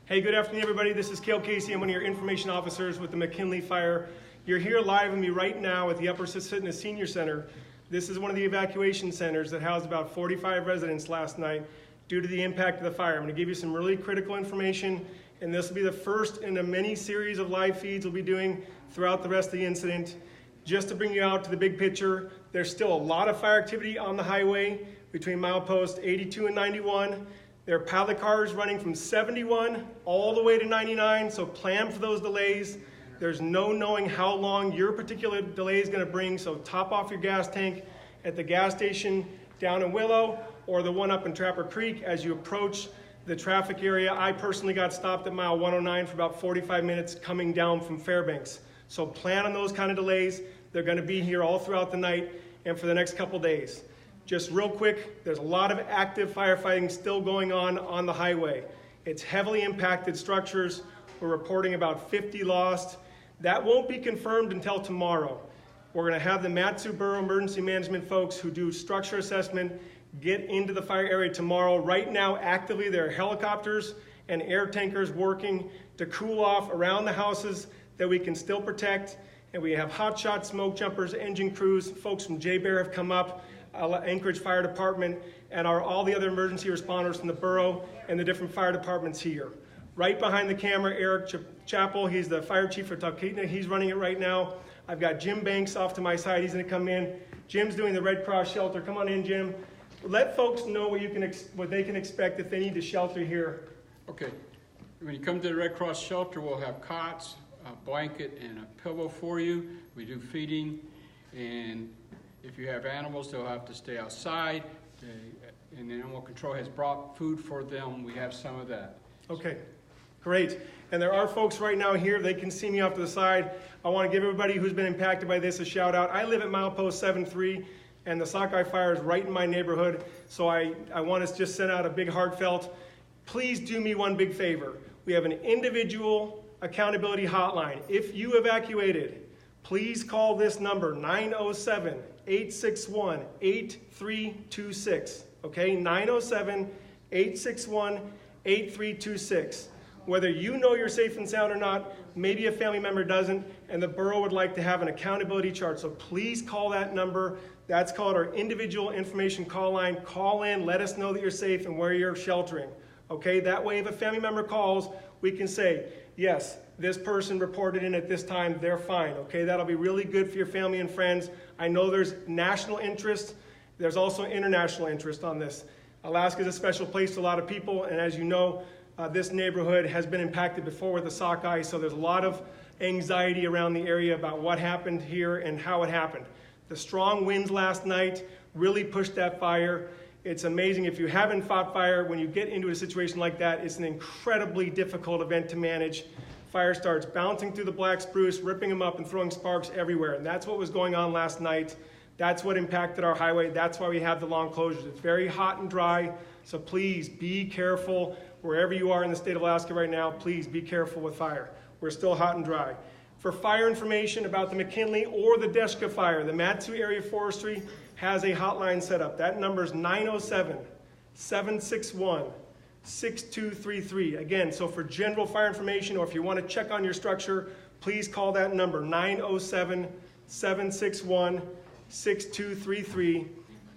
Hey, good afternoon, everybody. This is Cale Casey. I'm one of your information officers with the McKinley Fire. You're here live with me right now at the Upper Susitna Senior Center. This is one of the evacuation centers that housed about 45 residents last night due to the impact of the fire. I'm going to give you some really critical information, and this will be the first in a many series of live feeds we'll be doing throughout the rest of the incident. Just to bring you out to the big picture, there's still a lot of fire activity on the highway between milepost 82 and 91. There are pallet cars running from 71 all the way to 99, so plan for those delays. There's no knowing how long your particular delay is going to bring, so top off your gas tank at the gas station down in Willow or the one up in Trapper Creek as you approach the traffic area. I personally got stopped at mile 109 for about 45 minutes coming down from Fairbanks. So plan on those kind of delays. They're going to be here all throughout the night and for the next couple days. Just real quick, there's a lot of active firefighting still going on the highway. It's heavily impacted structures. We're reporting about 50 lost. That won't be confirmed until tomorrow. We're going to have the Matsu Borough Emergency Management folks who do structure assessment get into the fire area tomorrow. Right now, actively, there are helicopters and air tankers working to cool off around the houses that we can still protect. And we have hotshot smoke jumpers, engine crews, folks from J-Bear have come up, Anchorage Fire Department, and all the other emergency responders from the borough and the different fire departments here. Right behind the camera, Eric Chappell, he's the fire chief for Talkeetna. He's running it right now. I've got Jim Banks off to my side. He's going to come in. Jim's doing the Red Cross shelter. Come on in, Jim. Let folks know what they can expect if they need to shelter here. Okay. When you come to the Red Cross shelter, we'll have cots, a blanket, and a pillow for you. We do feeding, and if you have animals, they'll have to stay outside. And the animal control has brought food for them. We have some of that. Okay, great. And there are folks right now here. They can see me off to the side. I want to give everybody who's been impacted by this a shout out. I live at milepost 73, and the Sockeye Fire is right in my neighborhood. So I want to just send out a big heartfelt, please do me one big favor. We have an individual accountability hotline. If you evacuated, please call this number, 907-861-8326. Okay, 907-861-8326. Whether you know you're safe and sound or not, maybe a family member doesn't, and the borough would like to have an accountability chart. So please call that number. That's called our individual information call line. Call in, let us know that you're safe and where you're sheltering. Okay, that way if a family member calls, we can say, yes, this person reported in at this time, they're fine. Okay, that'll be really good for your family and friends. I know there's national interest. There's also international interest on this. Alaska is a special place to a lot of people, and as you know, this neighborhood has been impacted before with the Sockeye, so there's a lot of anxiety around the area about what happened here and how it happened. The strong winds last night really pushed that fire. It's amazing. If you haven't fought fire, when you get into a situation like that, it's an incredibly difficult event to manage. Fire starts bouncing through the black spruce, ripping them up and throwing sparks everywhere. And that's what was going on last night. That's what impacted our highway. That's why we have the long closures. It's very hot and dry, so please be careful. Wherever you are in the state of Alaska right now, please be careful with fire. We're still hot and dry. For fire information about the McKinley or the Deshka Fire, the Matsu Area Forestry has a hotline set up. That number is 907-761-6233. Again, so for general fire information or if you want to check on your structure, please call that number, 907-761-6233.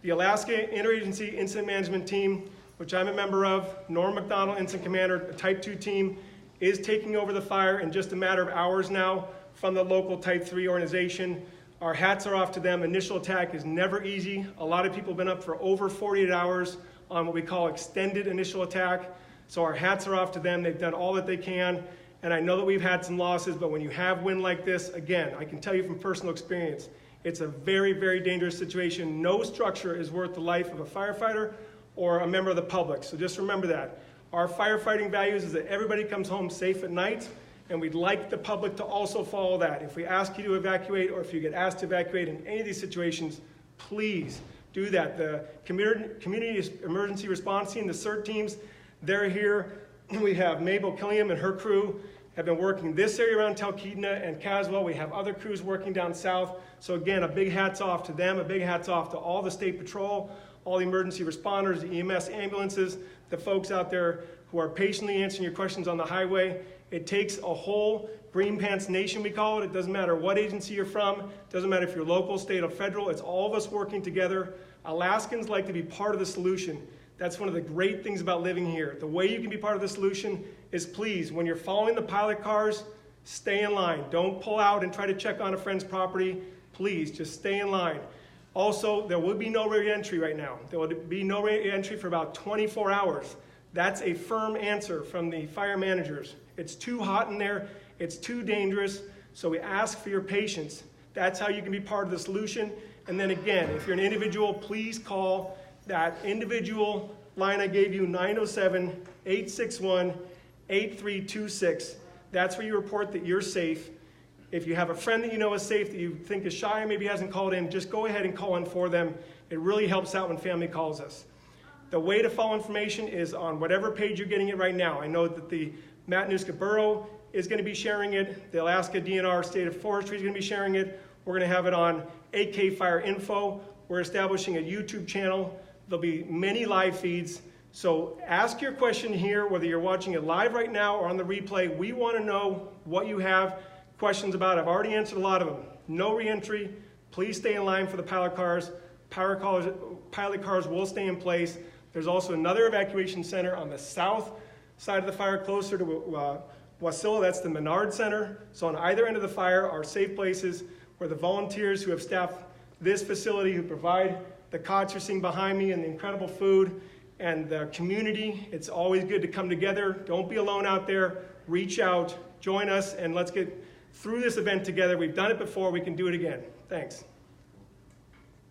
The Alaska Interagency Incident Management Team, which I'm a member of, Norm McDonald, Incident Commander, a Type 2 team, is taking over the fire in just a matter of hours now from the local Type 3 organization. Our hats are off to them. Initial attack is never easy. A lot of people have been up for over 48 hours on what we call extended initial attack. So our hats are off to them. They've done all that they can. And I know that we've had some losses, but when you have wind like this, again, I can tell you from personal experience, it's a very, very dangerous situation. No structure is worth the life of a firefighter or a member of the public. So just remember that. Our firefighting values is that everybody comes home safe at night, and we'd like the public to also follow that. If we ask you to evacuate or if you get asked to evacuate in any of these situations, please do that. The community emergency response team, the CERT teams, they're here. We have Mabel Killiam and her crew have been working this area around Talkeetna and Caswell. We have other crews working down south. So again, a big hats off to them, a big hats off to all the state patrol, all the emergency responders, the EMS ambulances, the folks out there who are patiently answering your questions on the highway. It takes a whole Green Pants Nation, we call it. It doesn't matter what agency you're from. It doesn't matter if you're local, state, or federal. It's all of us working together. Alaskans like to be part of the solution. That's one of the great things about living here. The way you can be part of the solution is, please, when you're following the pilot cars, stay in line. Don't pull out and try to check on a friend's property. Please, just stay in line. Also, there will be no re-entry right now. There will be no re-entry for about 24 hours. That's a firm answer from the fire managers. It's too hot in there. It's too dangerous. So we ask for your patience. That's how you can be part of the solution. And then again, if you're an individual, please call that individual line I gave you, 907-861-8326. That's where you report that you're safe. If you have a friend that you know is safe, that you think is shy, maybe hasn't called in, just go ahead and call in for them. It really helps out when family calls us. The way to follow information is on whatever page you're getting it right now. I know that the Matanuska Borough is going to be sharing it. The Alaska DNR State of Forestry is going to be sharing it. We're going to have it on AK Fire Info. We're establishing a YouTube channel. There'll be many live feeds. So ask your question here, whether you're watching it live right now or on the replay. We want to know what you have questions about. I've already answered a lot of them. No reentry. Please stay in line for the pilot cars. Pilot cars will stay in place. There's also another evacuation center on the south side of the fire, closer to Wasilla. That's the Menard Center. So on either end of the fire are safe places where the volunteers who have staffed this facility, who provide the cots you're seeing behind me and the incredible food, and the community. It's always good to come together. Don't be alone out there. Reach out, join us, and let's get through this event together. We've done it before. We can do it again. Thanks.